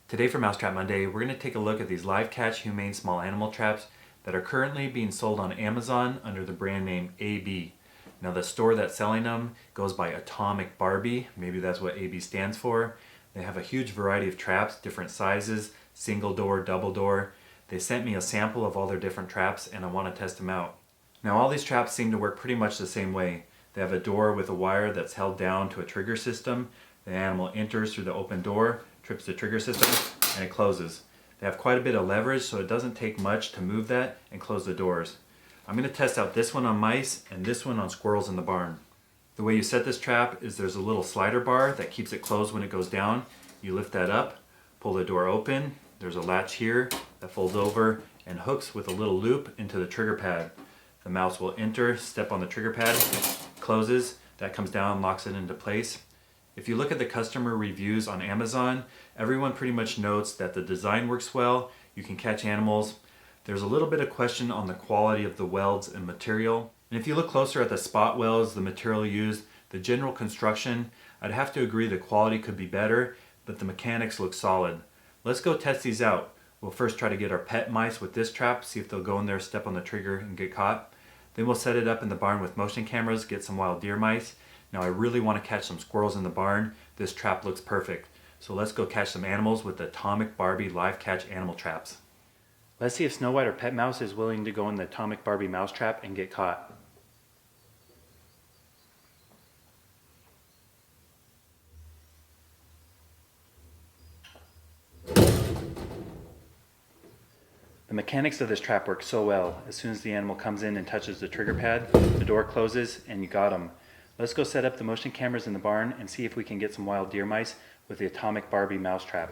Today for Mousetrap Monday, we're going to take a look at these live catch humane small animal traps that are currently being sold on Amazon under the brand name AB. Now the store that's selling them goes by Atomic Barbie, maybe that's what AB stands for. They have a huge variety of traps, different sizes, single door, double door. They sent me a sample of all their different traps and I want to test them out. Now all these traps seem to work pretty much the same way. They have a door with a wire that's held down to a trigger system. The animal enters through the open door, trips the trigger system, and it closes. They have quite a bit of leverage, so it doesn't take much to move that and close the doors. I'm going to test out this one on mice and this one on squirrels in the barn. The way you set this trap is there's a little slider bar that keeps it closed when it goes down. You lift that up, pull the door open. There's a latch here that folds over and hooks with a little loop into the trigger pad. The mouse will enter, step on the trigger pad, closes, that comes down, locks it into place. If you look at the customer reviews on Amazon, everyone pretty much notes that the design works well, you can catch animals. There's a little bit of question on the quality of the welds and material. And if you look closer at the spot welds, the material used, the general construction, I'd have to agree the quality could be better, but the mechanics look solid. Let's go test these out. We'll first try to get our pet mice with this trap, see if they'll go in there, step on the trigger and get caught. Then we'll set it up in the barn with motion cameras, get some wild deer mice. Now I really want to catch some squirrels in the barn. This trap looks perfect. So let's go catch some animals with the Atomic Barbie live catch animal traps. Let's see if Snow White or Pet Mouse is willing to go in the Atomic Barbie mouse trap and get caught. The mechanics of this trap work so well. As soon as the animal comes in and touches the trigger pad, the door closes and you got them. Let's go set up the motion cameras in the barn and see if we can get some wild deer mice with the Atomic Barbie mouse trap.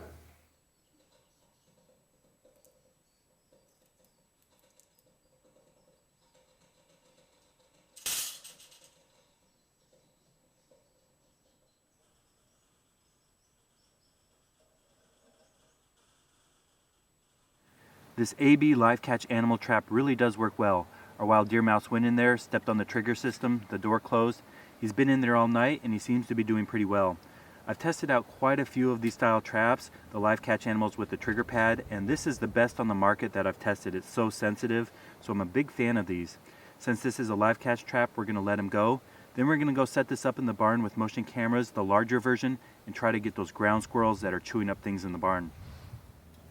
This AB live catch animal trap really does work well. Our wild deer mouse went in there, stepped on the trigger system, the door closed. He's been in there all night and he seems to be doing pretty well. I've tested out quite a few of these style traps, the live catch animals with the trigger pad, and this is the best on the market that I've tested. It's so sensitive, so I'm a big fan of these. Since this is a live catch trap, we're going to let him go. Then we're going to go set this up in the barn with motion cameras, the larger version, and try to get those ground squirrels that are chewing up things in the barn.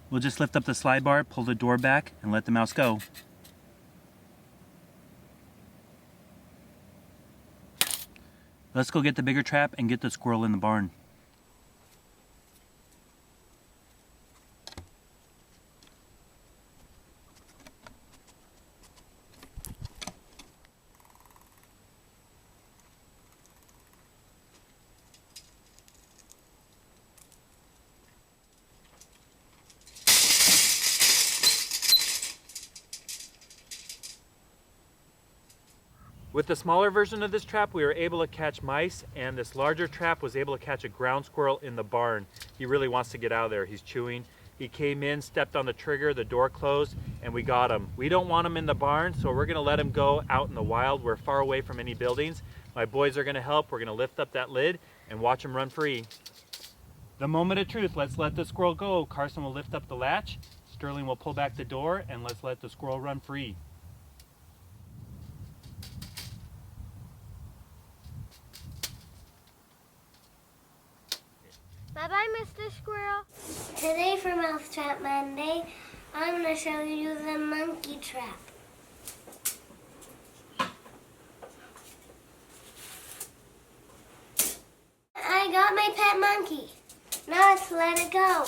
We'll just lift up the slide bar, pull the door back, and let the mouse go. Let's go get the bigger trap and get the squirrel in the barn. With the smaller version of this trap, we were able to catch mice, and this larger trap was able to catch a ground squirrel in the barn. He really wants to get out of there. He's chewing. He came in, stepped on the trigger, the door closed, and we got him. We don't want him in the barn, so we're going to let him go out in the wild. We're far away from any buildings. My boys are going to help. We're going to lift up that lid and watch him run free. The moment of truth. Let's let the squirrel go. Carson will lift up the latch. Sterling will pull back the door, and let's let the squirrel run free. Bye-bye, Mr. Squirrel. Today for Mousetrap Monday, I'm going to show you the monkey trap. I got my pet monkey. Now let's let it go.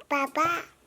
Bye-bye.